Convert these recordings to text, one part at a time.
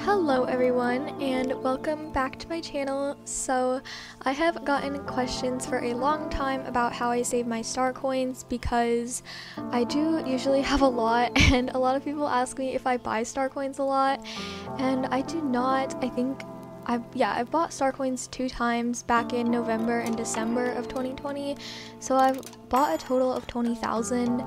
Hello everyone and welcome back to my channel. So I have gotten questions for a long time about how I save my star coins because I do usually have a lot, and a lot of people ask me if I buy star coins a lot, and I do not. I think I've bought star coins 2 times back in November and December of 2020, so I've bought a total of 20,000,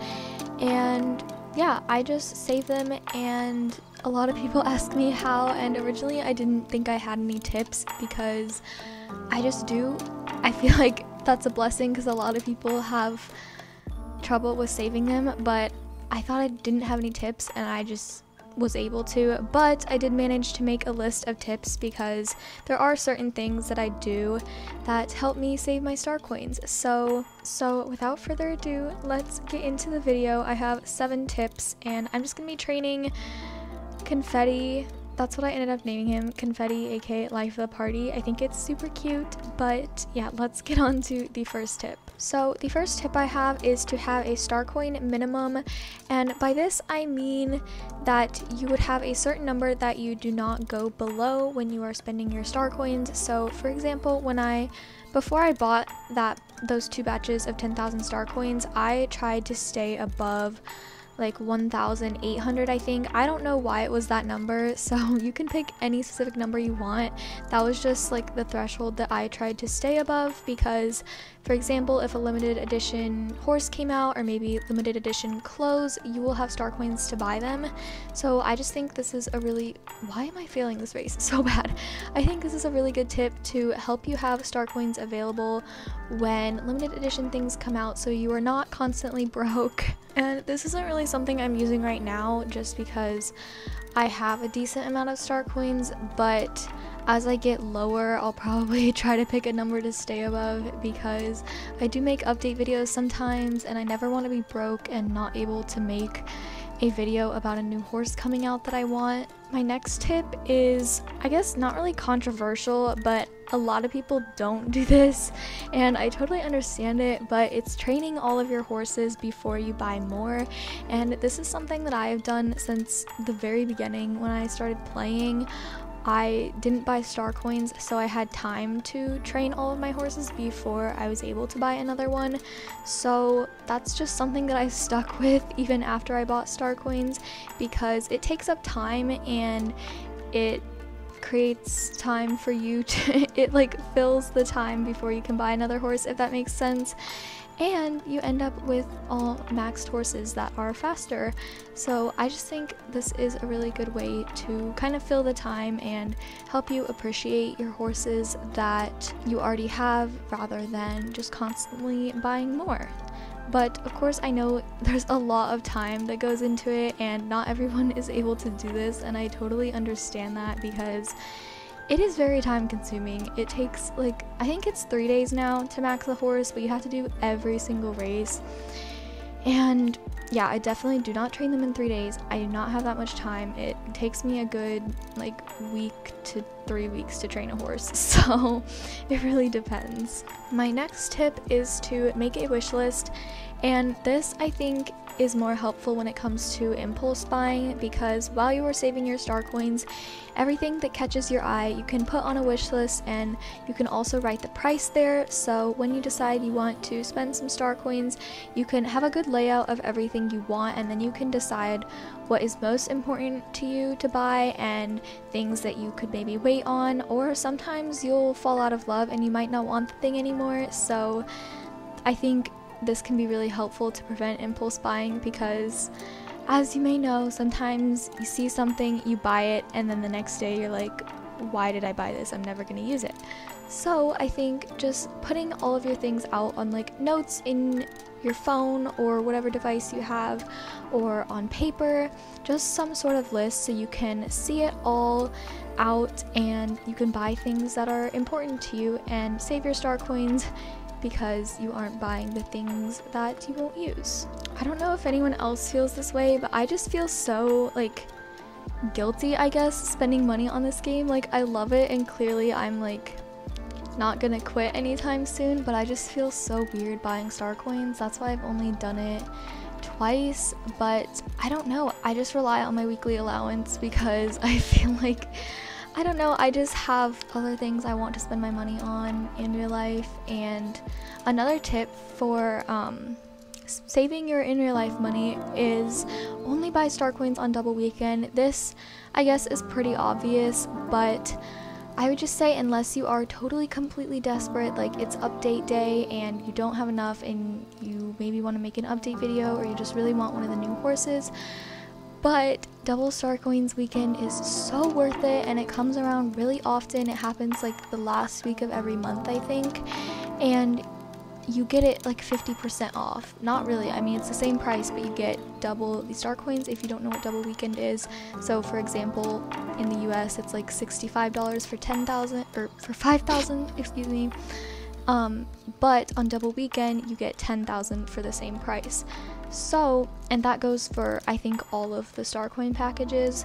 and yeah, I just save them. And a lot of people ask me how, and originally I didn't think I had any tips because I just do. I feel like that's a blessing because a lot of people have trouble with saving them, but I thought I didn't have any tips and I just was able to. But I did manage to make a list of tips because there are certain things that I do that help me save my star coins. So without further ado, let's get into the video. I have 7 tips and I'm just gonna be training Confetti. That's what I ended up naming him, Confetti aka 𝗪𝗏𝗏𝗏. I think it's super cute, but yeah, let's get on to the first tip. So the first tip I have is to have a star coin minimum, and by this I mean that you would have a certain number that you do not go below when you are spending your star coins. So for example, before I bought those 2 batches of 10,000 star coins, I tried to stay above like 1,800, I think. I don't know why it was that number, so you can pick any specific number you want. That was just like the threshold that I tried to stay above because, for example, if a limited edition horse came out or maybe limited edition clothes, you will have star coins to buy them. So I just think this is a really— why am I failing this race so bad? I think this is a really good tip to help you have star coins available when limited edition things come out so you are not constantly broke. And this isn't really something I'm using right now just because I have a decent amount of star coins, but as I get lower, I'll probably try to pick a number to stay above because I do make update videos sometimes and I never want to be broke and not able to make a video about a new horse coming out that I want. My next tip is, I guess, not really controversial, but a lot of people don't do this and I totally understand it, but it's training all of your horses before you buy more. And this is something that I've done since the very beginning. When I started playing, I didn't buy star coins, so I had time to train all of my horses before I was able to buy another one. So that's just something that I stuck with even after I bought star coins because it takes up time and it creates time for you to— it like fills the time before you can buy another horse, if that makes sense. And you end up with all maxed horses that are faster. So I just think this is a really good way to kind of fill the time and help you appreciate your horses that you already have rather than just constantly buying more. But of course I know there's a lot of time that goes into it and not everyone is able to do this, and I totally understand that because it is very time consuming. It takes like, I think it's 3 days now to max a horse, but you have to do every single race. And yeah, I definitely do not train them in 3 days. I do not have that much time. It takes me a good like week to 3 weeks to train a horse, so it really depends. My next tip is to make a wish list, and this I think is more helpful when it comes to impulse buying because while you are saving your star coins, everything that catches your eye you can put on a wish list, and you can also write the price there. So when you decide you want to spend some star coins, you can have a good layout of everything you want, and then you can decide what is most important to you to buy and things that you could maybe wait on, or sometimes you'll fall out of love and you might not want the thing anymore. So I think this can be really helpful to prevent impulse buying because, as you may know, sometimes you see something, you buy it, and then the next day you're like, why did I buy this? I'm never gonna use it. So I think just putting all of your things out on like notes in your phone or whatever device you have, or on paper, just some sort of list so you can see it all out and you can buy things that are important to you and save your star coins because you aren't buying the things that you won't use. I don't know if anyone else feels this way, but I just feel so like guilty, I guess, spending money on this game. Like, I love it and clearly I'm like not gonna quit anytime soon, but I just feel so weird buying star coins. That's why I've only done it twice, but I don't know, I just rely on my weekly allowance because I feel like, I don't know, I just have other things I want to spend my money on in real life. And another tip for saving your in real life money is only buy star coins on double weekend. This, I guess, is pretty obvious, but I would just say unless you are totally completely desperate, like it's update day and you don't have enough and you maybe want to make an update video, or you just really want one of the new horses. But double star coins weekend is so worth it, and it comes around really often. It happens like the last week of every month, I think, and you get it like 50% off. Not really, I mean it's the same price, but you get double the star coins if you don't know what double weekend is. So for example, in the US it's like $65 for 10,000 or for 5,000, excuse me. But on double weekend you get 10,000 for the same price. So, and that goes for I think all of the star coin packages.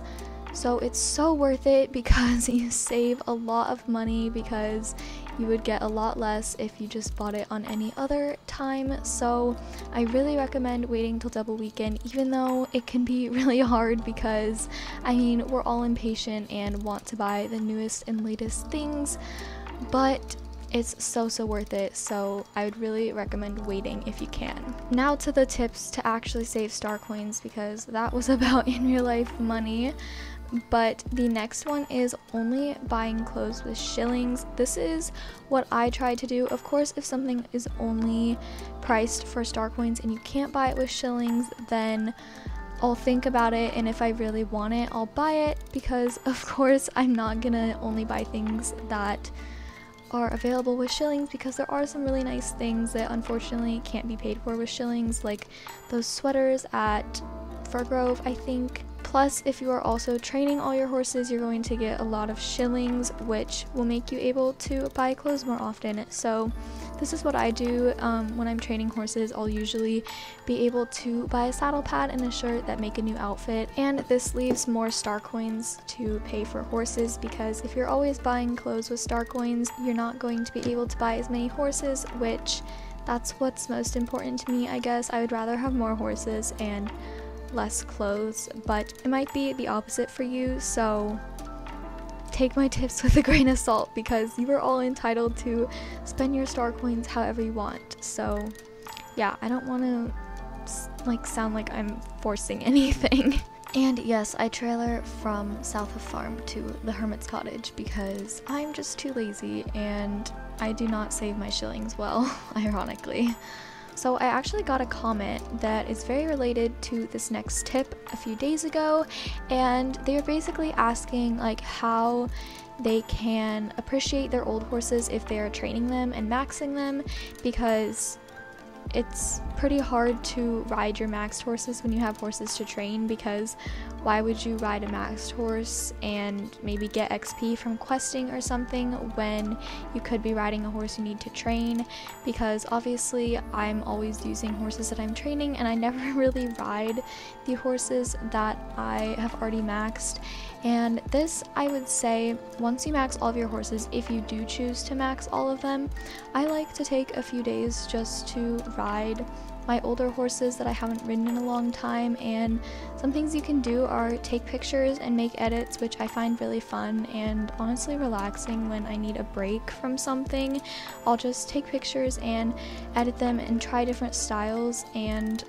So it's so worth it because you save a lot of money, because you would get a lot less if you just bought it on any other time. So I really recommend waiting till double weekend, even though it can be really hard because I mean we're all impatient and want to buy the newest and latest things, but it's so worth it. So I would really recommend waiting if you can. Now to the tips to actually save star coins, because that was about in real life money. But the next one is only buying clothes with shillings. This is what I try to do. Of course, if something is only priced for star coins and you can't buy it with shillings, then I'll think about it, and if I really want it, I'll buy it, because of course I'm not gonna only buy things that are available with shillings, because there are some really nice things that unfortunately can't be paid for with shillings, like those sweaters at Fur Grove, I think. Plus, if you are also training all your horses, you're going to get a lot of shillings, which will make you able to buy clothes more often. So this is what I do when I'm training horses. I'll usually be able to buy a saddle pad and a shirt that make a new outfit, and this leaves more star coins to pay for horses, because if you're always buying clothes with star coins, you're not going to be able to buy as many horses, which that's what's most important to me, I guess. I would rather have more horses and less clothes, but it might be the opposite for you, so take my tips with a grain of salt, because you are all entitled to spend your star coins however you want. So yeah, I don't want to like sound like I'm forcing anything. And yes, I trailer from south of farm to the hermit's cottage because I'm just too lazy and I do not save my shillings well, ironically. So I actually got a comment that is very related to this next tip a few days ago, and they were basically asking like how they can appreciate their old horses if they are training them and maxing them, because it's pretty hard to ride your maxed horses when you have horses to train, because why would you ride a maxed horse and maybe get XP from questing or something when you could be riding a horse you need to train? Because obviously I'm always using horses that I'm training, and I never really ride the horses that I have already maxed. And this, I would say, once you max all of your horses, if you do choose to max all of them, I like to take a few days just to ride my older horses that I haven't ridden in a long time. And some things you can do are take pictures and make edits, which I find really fun and honestly relaxing. When I need a break from something, I'll just take pictures and edit them and try different styles. And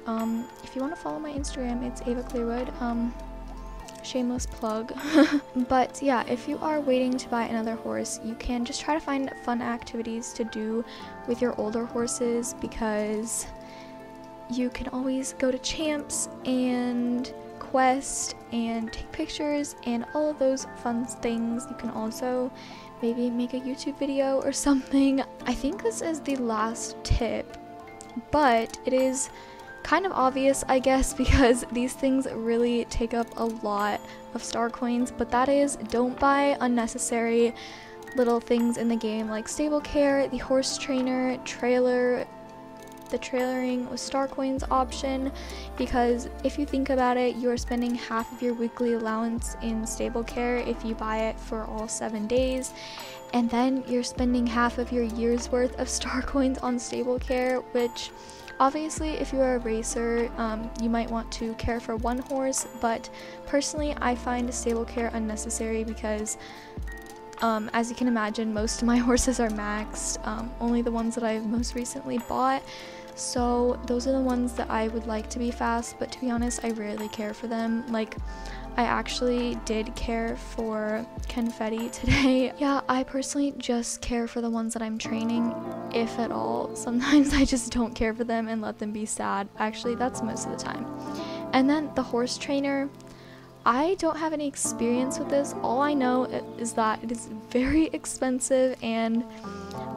if you want to follow my Instagram, it's 𝗂𝗑𝗏, shameless plug. But yeah, if you are waiting to buy another horse, you can just try to find fun activities to do with your older horses, because you can always go to champs and quest and take pictures and all of those fun things. You can also maybe make a YouTube video or something. I think this is the last tip, but it is kind of obvious, I guess, because these things really take up a lot of star coins, but that is, don't buy unnecessary little things in the game like stable care, the horse trainer, trailer, the trailering with star coins option, because if you think about it, you're spending half of your weekly allowance in stable care if you buy it for all 7 days, and then you're spending half of your year's worth of star coins on stable care, which Obviously, if you are a racer, you might want to care for one horse, but personally I find stable care unnecessary because as you can imagine, most of my horses are maxed, only the ones that I've most recently bought. So those are the ones that I would like to be fast, but to be honest, I rarely care for them. Like, I actually did care for 𝗀𝗏 today. Yeah, I personally just care for the ones that I'm training, if at all. Sometimes I just don't care for them and let them be sad. Actually, that's most of the time. And then the horse trainer, I don't have any experience with this. All I know is that it is very expensive, and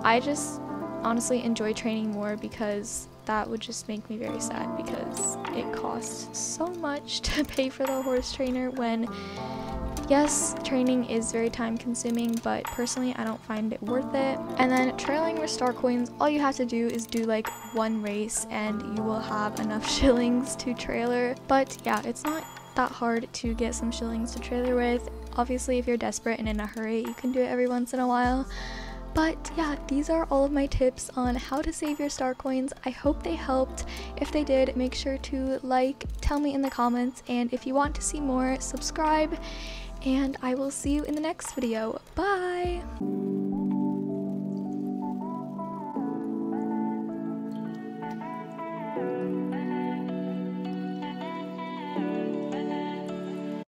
I just honestly enjoy training more because that would just make me very sad because it costs so much to pay for the horse trainer when, yes, training is very time consuming, but personally I don't find it worth it. And then trailing with star coins, all you have to do is do like one race and you will have enough shillings to trailer. But yeah, it's not that hard to get some shillings to trailer with. Obviously, if you're desperate and in a hurry, you can do it every once in a while. But yeah, these are all of my tips on how to save your star coins. I hope they helped. If they did, make sure to like, tell me in the comments, and if you want to see more, subscribe, and I will see you in the next video. Bye!